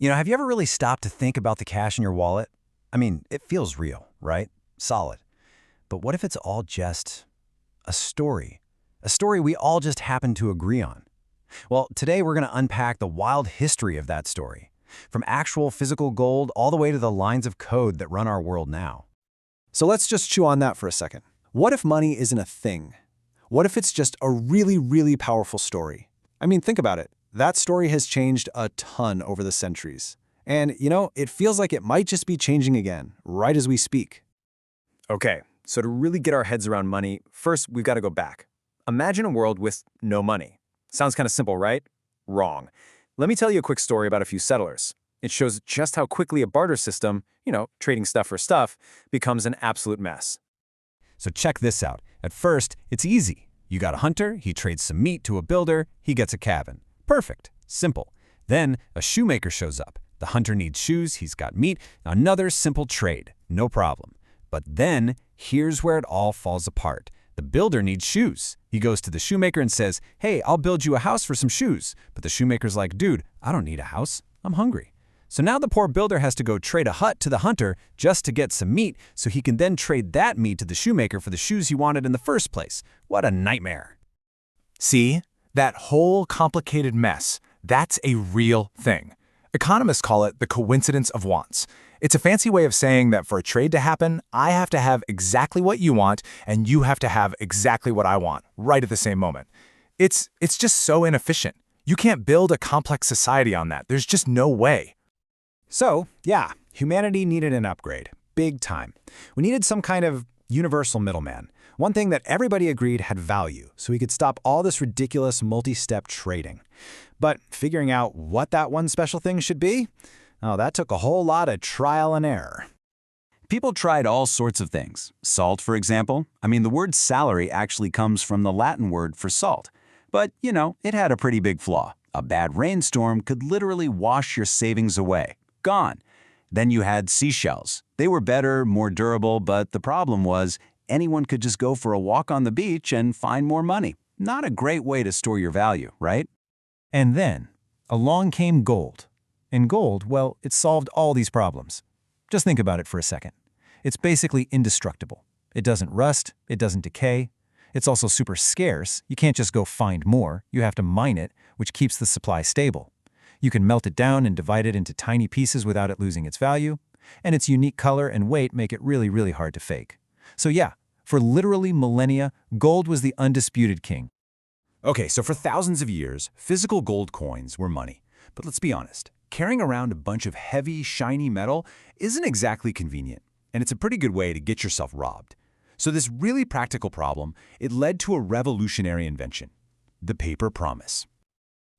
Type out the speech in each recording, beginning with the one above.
Have you ever really stopped to think about the cash in your wallet? I mean, it feels real, right? Solid. But what if it's all just a story? A story we all just happen to agree on. Well, today we're going to unpack the wild history of that story, from actual physical gold all the way to the lines of code that run our world now. So let's just chew on that for a second. What if money isn't a thing? What if it's just a really, really powerful story? I mean, think about it. That story has changed a ton over the centuries. And, it feels like it might just be changing again, right as we speak. Okay, so to really get our heads around money, first we've got to go back. Imagine a world with no money. Sounds kind of simple, right? Wrong. Let me tell you a quick story about a few settlers. It shows just how quickly a barter system, trading stuff for stuff, becomes an absolute mess. So check this out. At first, it's easy. You got a hunter, he trades some meat to a builder, he gets a cabin. Perfect. Simple. Then a shoemaker shows up. The hunter needs shoes, he's got meat. Another simple trade. No problem. But then, here's where it all falls apart. The builder needs shoes. He goes to the shoemaker and says, "Hey, I'll build you a house for some shoes." But the shoemaker's like, "Dude, I don't need a house. I'm hungry." So now the poor builder has to go trade a hut to the hunter just to get some meat so he can then trade that meat to the shoemaker for the shoes he wanted in the first place. What a nightmare. See? That whole complicated mess, that's a real thing. Economists call it the coincidence of wants. It's a fancy way of saying that for a trade to happen, I have to have exactly what you want, and you have to have exactly what I want, right at the same moment. It's just so inefficient. You can't build a complex society on that. There's just no way. So, yeah, humanity needed an upgrade. Big time. We needed some kind of universal middleman. One thing that everybody agreed had value, so we could stop all this ridiculous multi-step trading. But figuring out what that one special thing should be? Oh, that took a whole lot of trial and error. People tried all sorts of things. Salt, for example. I mean, the word salary actually comes from the Latin word for salt. But, it had a pretty big flaw. A bad rainstorm could literally wash your savings away. Gone. Then you had seashells. They were better, more durable, but the problem was anyone could just go for a walk on the beach and find more money. Not a great way to store your value, right? And then, along came gold. And gold, well, it solved all these problems. Just think about it for a second. It's basically indestructible. It doesn't rust, it doesn't decay. It's also super scarce. You can't just go find more. You have to mine it, which keeps the supply stable. You can melt it down and divide it into tiny pieces without it losing its value. And its unique color and weight make it really, really hard to fake. So yeah, for literally millennia, gold was the undisputed king. Okay, so for thousands of years, physical gold coins were money. But let's be honest, carrying around a bunch of heavy, shiny metal isn't exactly convenient, and it's a pretty good way to get yourself robbed. So this really practical problem, it led to a revolutionary invention, the paper promise.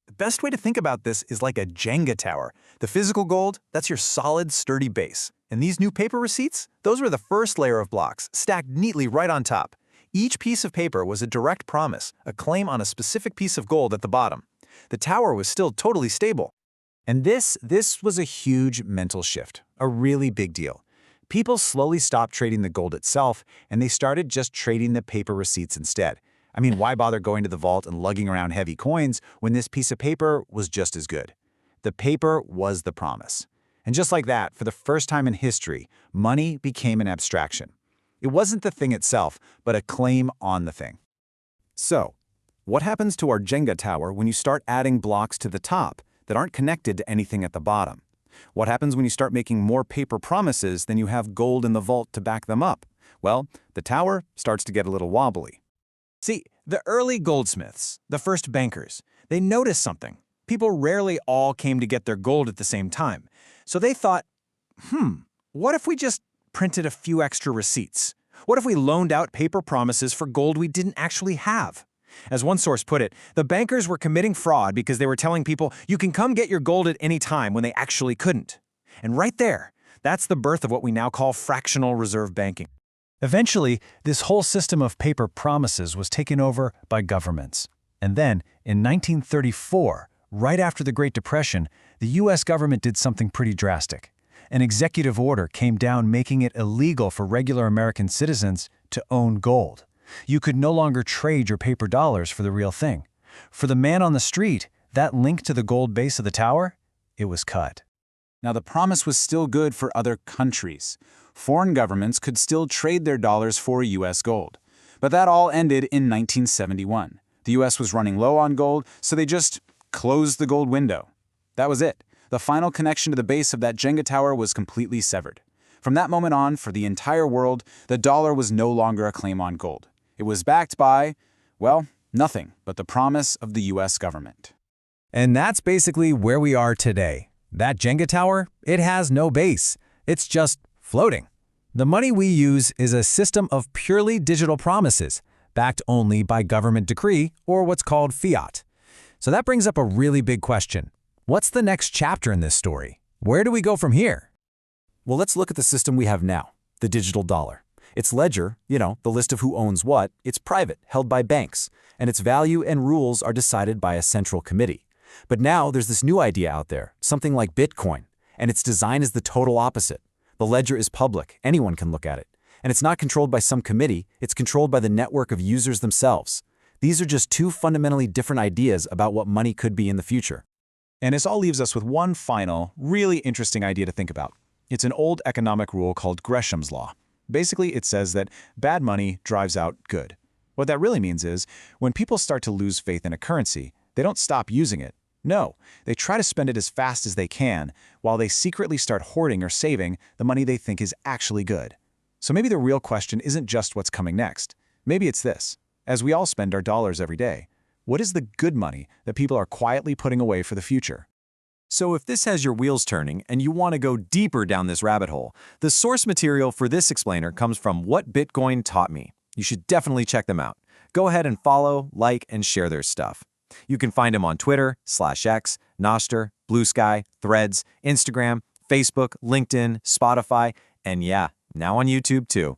The best way to think about this is like a Jenga tower. The physical gold, that's your solid, sturdy base. And these new paper receipts, those were the first layer of blocks, stacked neatly right on top. Each piece of paper was a direct promise, a claim on a specific piece of gold at the bottom. The tower was still totally stable. And this was a huge mental shift, a really big deal. People slowly stopped trading the gold itself, and they started just trading the paper receipts instead. I mean, why bother going to the vault and lugging around heavy coins when this piece of paper was just as good? The paper was the promise. And just like that, for the first time in history, money became an abstraction. It wasn't the thing itself, but a claim on the thing. So, what happens to our Jenga tower when you start adding blocks to the top that aren't connected to anything at the bottom? What happens when you start making more paper promises than you have gold in the vault to back them up? Well, the tower starts to get a little wobbly. See, the early goldsmiths, the first bankers, they noticed something. People rarely all came to get their gold at the same time. So they thought, what if we just printed a few extra receipts? What if we loaned out paper promises for gold we didn't actually have? As one source put it, the bankers were committing fraud because they were telling people you can come get your gold at any time when they actually couldn't. And right there, that's the birth of what we now call fractional reserve banking. Eventually, this whole system of paper promises was taken over by governments. And then, in 1934, right after the Great Depression, the U.S. government did something pretty drastic. An executive order came down making it illegal for regular American citizens to own gold. You could no longer trade your paper dollars for the real thing. For the man on the street, that link to the gold base of the tower, it was cut. Now, the promise was still good for other countries. Foreign governments could still trade their dollars for U.S. gold. But that all ended in 1971. The U.S. was running low on gold, so they just closed the gold window. That was it. The final connection to the base of that Jenga tower was completely severed. From that moment on, for the entire world, the dollar was no longer a claim on gold. It was backed by, well, nothing but the promise of the U.S. government. And that's basically where we are today. That Jenga tower, it has no base. It's just floating. The money we use is a system of purely digital promises, backed only by government decree or what's called fiat. So that brings up a really big question. What's the next chapter in this story? Where do we go from here? Well, let's look at the system we have now, the digital dollar. Its ledger, the list of who owns what, it's private, held by banks, and its value and rules are decided by a central committee. But now there's this new idea out there, something like Bitcoin, and its design is the total opposite. The ledger is public, anyone can look at it. And it's not controlled by some committee, it's controlled by the network of users themselves. These are just two fundamentally different ideas about what money could be in the future. And this all leaves us with one final, really interesting idea to think about. It's an old economic rule called Gresham's law. Basically, it says that bad money drives out good. What that really means is, when people start to lose faith in a currency, they don't stop using it. No, they try to spend it as fast as they can, while they secretly start hoarding or saving the money they think is actually good. So maybe the real question isn't just what's coming next. Maybe it's this. As we all spend our dollars every day, what is the good money that people are quietly putting away for the future? So if this has your wheels turning and you want to go deeper down this rabbit hole, the source material for this explainer comes from What Bitcoin Taught Me. You should definitely check them out. Go ahead and follow, like, and share their stuff. You can find them on Twitter, /X, Nostr, Blue Sky, Threads, Instagram, Facebook, LinkedIn, Spotify, and yeah, now on YouTube too.